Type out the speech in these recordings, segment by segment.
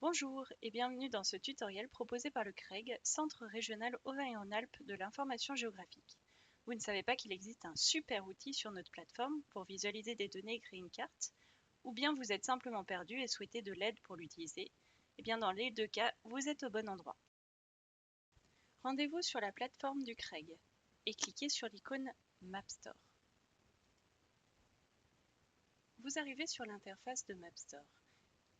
Bonjour et bienvenue dans ce tutoriel proposé par le CREG, Centre régional Auvergne-Rhône-Alpes de l'information géographique. Vous ne savez pas qu'il existe un super outil sur notre plateforme pour visualiser des données et créer une carte? Ou bien vous êtes simplement perdu et souhaitez de l'aide pour l'utiliser? Eh bien dans les deux cas, vous êtes au bon endroit. Rendez-vous sur la plateforme du CREG et cliquez sur l'icône MapStore. Vous arrivez sur l'interface de MapStore.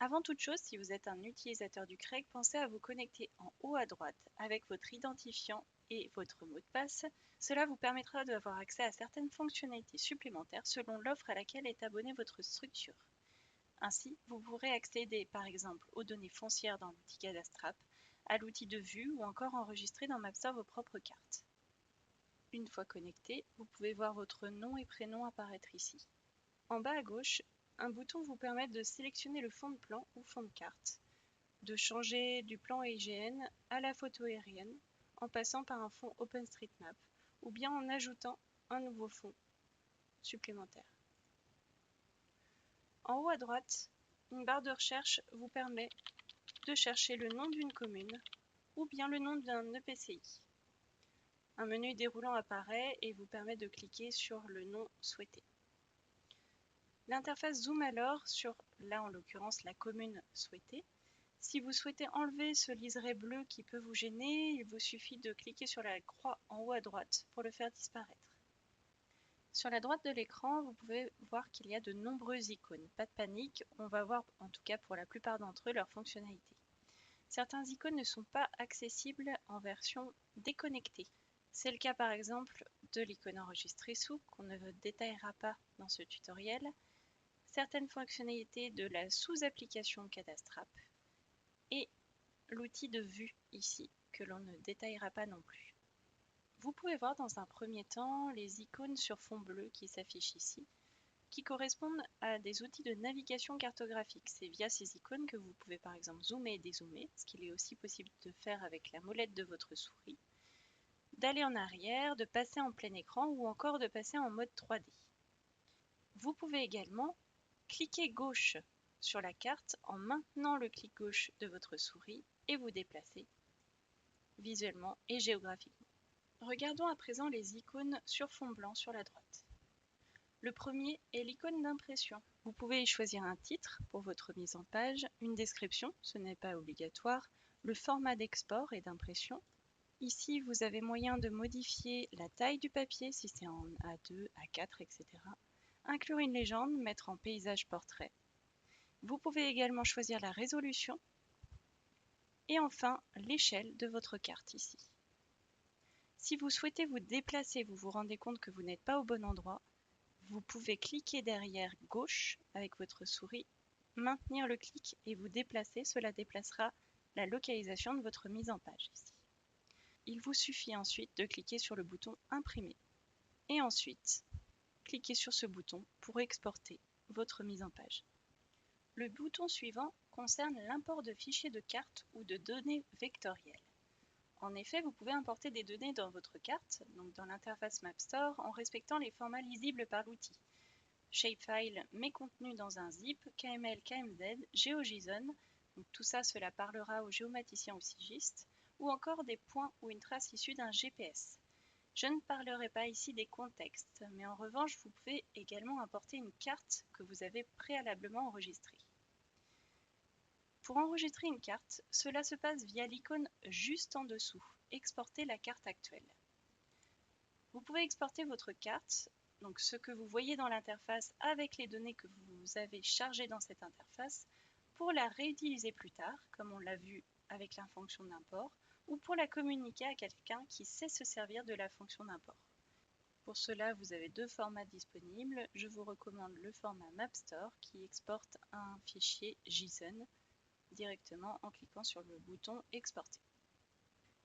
Avant toute chose, si vous êtes un utilisateur du CREG, pensez à vous connecter en haut à droite avec votre identifiant et votre mot de passe. Cela vous permettra d'avoir accès à certaines fonctionnalités supplémentaires selon l'offre à laquelle est abonnée votre structure. Ainsi, vous pourrez accéder par exemple aux données foncières dans l'outil Cadastrap, à l'outil de vue ou encore enregistrer dans MapStore vos propres cartes. Une fois connecté, vous pouvez voir votre nom et prénom apparaître ici. En bas à gauche, un bouton vous permet de sélectionner le fond de plan ou fond de carte, de changer du plan IGN à la photo aérienne en passant par un fond OpenStreetMap ou bien en ajoutant un nouveau fond supplémentaire. En haut à droite, une barre de recherche vous permet de chercher le nom d'une commune ou bien le nom d'un EPCI. Un menu déroulant apparaît et vous permet de cliquer sur le nom souhaité. L'interface zoom alors sur, là en l'occurrence, la commune souhaitée. Si vous souhaitez enlever ce liseré bleu qui peut vous gêner, il vous suffit de cliquer sur la croix en haut à droite pour le faire disparaître. Sur la droite de l'écran, vous pouvez voir qu'il y a de nombreuses icônes. Pas de panique, on va voir en tout cas pour la plupart d'entre eux leurs fonctionnalités. Certains icônes ne sont pas accessibles en version déconnectée. C'est le cas par exemple de l'icône enregistrée sous, qu'on ne détaillera pas dans ce tutoriel, certaines fonctionnalités de la sous-application Cadastrap et l'outil de vue ici, que l'on ne détaillera pas non plus. Vous pouvez voir dans un premier temps les icônes sur fond bleu qui s'affichent ici, qui correspondent à des outils de navigation cartographique. C'est via ces icônes que vous pouvez par exemple zoomer et dézoomer, ce qu'il est aussi possible de faire avec la molette de votre souris, d'aller en arrière, de passer en plein écran ou encore de passer en mode 3D. Vous pouvez également cliquer gauche sur la carte en maintenant le clic gauche de votre souris et vous déplacer visuellement et géographiquement. Regardons à présent les icônes sur fond blanc sur la droite. Le premier est l'icône d'impression. Vous pouvez y choisir un titre pour votre mise en page, une description, ce n'est pas obligatoire, le format d'export et d'impression. Ici, vous avez moyen de modifier la taille du papier si c'est en A2, A4, etc. Inclure une légende, mettre en paysage portrait. Vous pouvez également choisir la résolution et enfin l'échelle de votre carte ici. Si vous souhaitez vous déplacer, vous vous rendez compte que vous n'êtes pas au bon endroit, vous pouvez cliquer derrière gauche avec votre souris, maintenir le clic et vous déplacer, cela déplacera la localisation de votre mise en page ici. Il vous suffit ensuite de cliquer sur le bouton imprimer et ensuite cliquez sur ce bouton pour exporter votre mise en page. Le bouton suivant concerne l'import de fichiers de cartes ou de données vectorielles. En effet, vous pouvez importer des données dans votre carte, donc dans l'interface MapStore, en respectant les formats lisibles par l'outil. Shapefile, mais contenu dans un zip, KML, KMZ, GeoJSON, donc tout ça, cela parlera aux géomaticiens ou sigistes, ou encore des points ou une trace issue d'un GPS. Je ne parlerai pas ici des contextes, mais en revanche, vous pouvez également importer une carte que vous avez préalablement enregistrée. Pour enregistrer une carte, cela se passe via l'icône juste en dessous, exporter la carte actuelle. Vous pouvez exporter votre carte, donc ce que vous voyez dans l'interface avec les données que vous avez chargées dans cette interface, pour la réutiliser plus tard, comme on l'a vu avec la fonction d'import, ou pour la communiquer à quelqu'un qui sait se servir de la fonction d'import. Pour cela, vous avez deux formats disponibles. Je vous recommande le format MapStore qui exporte un fichier JSON directement en cliquant sur le bouton exporter.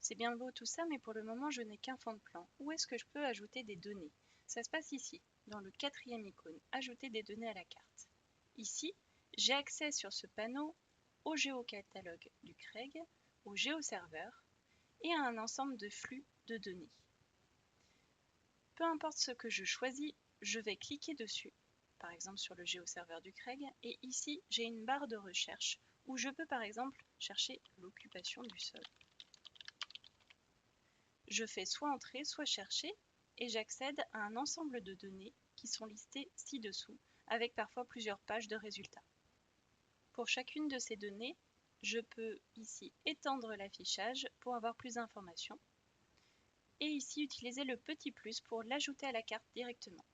C'est bien beau tout ça, mais pour le moment je n'ai qu'un fond de plan. Où est-ce que je peux ajouter des données? Ça se passe ici, dans le quatrième icône, ajouter des données à la carte. Ici, j'ai accès sur ce panneau au géocatalogue du CREG, au géoserveur et à un ensemble de flux de données. Peu importe ce que je choisis, je vais cliquer dessus, par exemple sur le géoserveur du CREG, et ici j'ai une barre de recherche où je peux par exemple ci-dessous l'occupation du sol. Je fais soit entrer, soit chercher et j'accède à un ensemble de données qui sont listées ci-dessous avec parfois plusieurs pages de résultats. Pour chacune de ces données, je peux ici étendre l'affichage pour avoir plus d'informations et ici utiliser le petit plus pour l'ajouter à la carte directement.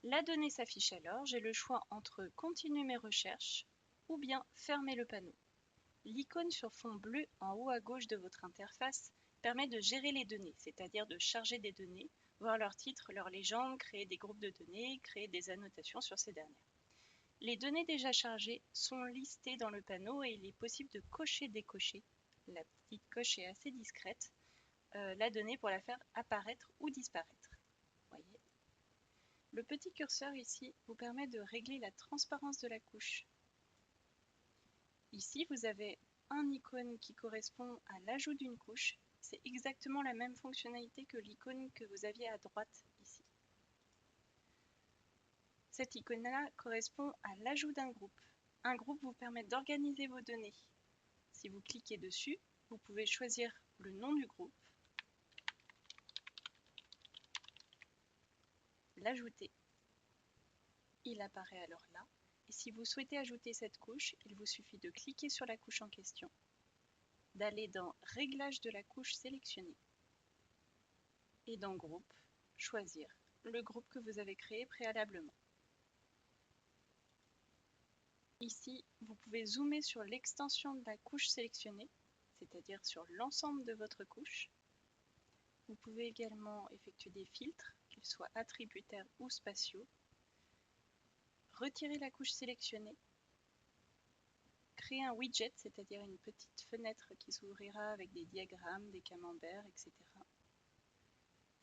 La donnée s'affiche alors, j'ai le choix entre continuer mes recherches ou bien fermer le panneau. L'icône sur fond bleu en haut à gauche de votre interface permet de gérer les données, c'est-à-dire de charger des données, voir leur titre, leur légende, créer des groupes de données, créer des annotations sur ces dernières. Les données déjà chargées sont listées dans le panneau et il est possible de cocher-décocher. La petite coche est assez discrète, la donnée pour la faire apparaître ou disparaître. Voyez. Le petit curseur ici vous permet de régler la transparence de la couche. Ici, vous avez un icône qui correspond à l'ajout d'une couche. C'est exactement la même fonctionnalité que l'icône que vous aviez à droite ici. Cette icône-là correspond à l'ajout d'un groupe. Un groupe vous permet d'organiser vos données. Si vous cliquez dessus, vous pouvez choisir le nom du groupe, l'ajouter. Il apparaît alors là. Et si vous souhaitez ajouter cette couche, il vous suffit de cliquer sur la couche en question, d'aller dans Réglages de la couche sélectionnée et dans Groupe, choisir le groupe que vous avez créé préalablement. Ici, vous pouvez zoomer sur l'extension de la couche sélectionnée, c'est-à-dire sur l'ensemble de votre couche. Vous pouvez également effectuer des filtres, qu'ils soient attributaires ou spatiaux. Retirer la couche sélectionnée. Créer un widget, c'est-à-dire une petite fenêtre qui s'ouvrira avec des diagrammes, des camemberts, etc.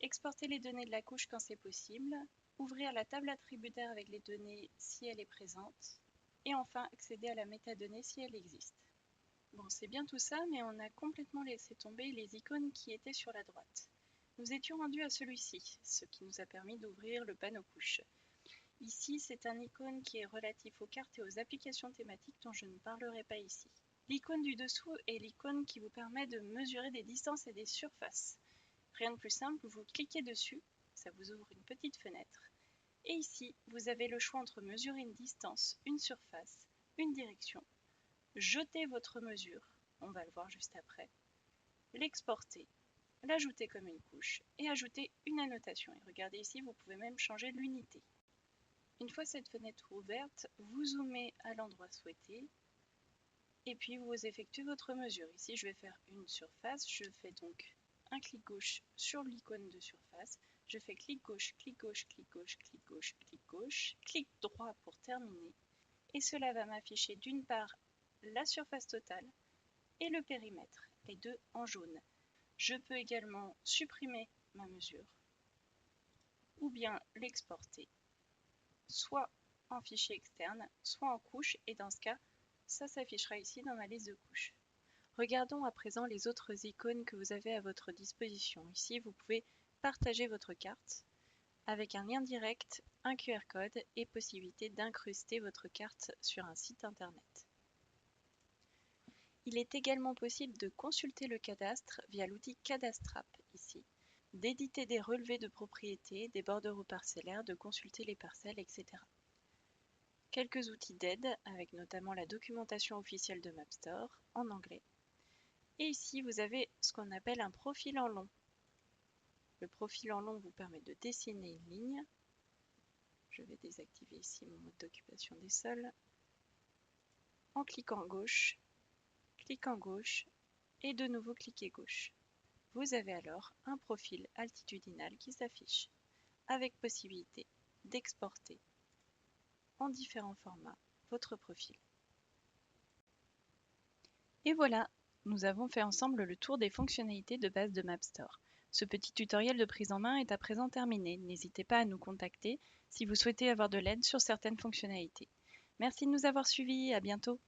Exporter les données de la couche quand c'est possible. Ouvrir la table attributaire avec les données si elle est présente. Et enfin, accéder à la métadonnée si elle existe. Bon, c'est bien tout ça, mais on a complètement laissé tomber les icônes qui étaient sur la droite. Nous étions rendus à celui-ci, ce qui nous a permis d'ouvrir le panneau couche. Ici, c'est un icône qui est relatif aux cartes et aux applications thématiques dont je ne parlerai pas ici. L'icône du dessous est l'icône qui vous permet de mesurer des distances et des surfaces. Rien de plus simple, vous cliquez dessus, ça vous ouvre une petite fenêtre. Et ici, vous avez le choix entre mesurer une distance, une surface, une direction, jeter votre mesure, on va le voir juste après, l'exporter, l'ajouter comme une couche et ajouter une annotation. Et regardez ici, vous pouvez même changer l'unité. Une fois cette fenêtre ouverte, vous zoomez à l'endroit souhaité et puis vous effectuez votre mesure. Ici, je vais faire une surface, je fais donc un clic gauche sur l'icône de surface. Je fais clic gauche, clic gauche, clic gauche, clic gauche, clic gauche, clic droit pour terminer. Et cela va m'afficher d'une part la surface totale et le périmètre, les deux en jaune. Je peux également supprimer ma mesure ou bien l'exporter, soit en fichier externe, soit en couche, et dans ce cas, ça s'affichera ici dans ma liste de couches. Regardons à présent les autres icônes que vous avez à votre disposition. Ici, vous pouvez partager votre carte avec un lien direct, un QR code et possibilité d'incruster votre carte sur un site internet. Il est également possible de consulter le cadastre via l'outil Cadastrap ici, d'éditer des relevés de propriété, des bordereaux parcellaires, de consulter les parcelles, etc. Quelques outils d'aide, avec notamment la documentation officielle de Mapstore en anglais. Et ici, vous avez ce qu'on appelle un profil en long. Le profil en long vous permet de dessiner une ligne. Je vais désactiver ici mon mode d'occupation des sols. En cliquant gauche, et de nouveau cliquez gauche. Vous avez alors un profil altitudinal qui s'affiche, avec possibilité d'exporter en différents formats votre profil. Et voilà, nous avons fait ensemble le tour des fonctionnalités de base de Mapstore. Ce petit tutoriel de prise en main est à présent terminé. N'hésitez pas à nous contacter si vous souhaitez avoir de l'aide sur certaines fonctionnalités. Merci de nous avoir suivis, à bientôt.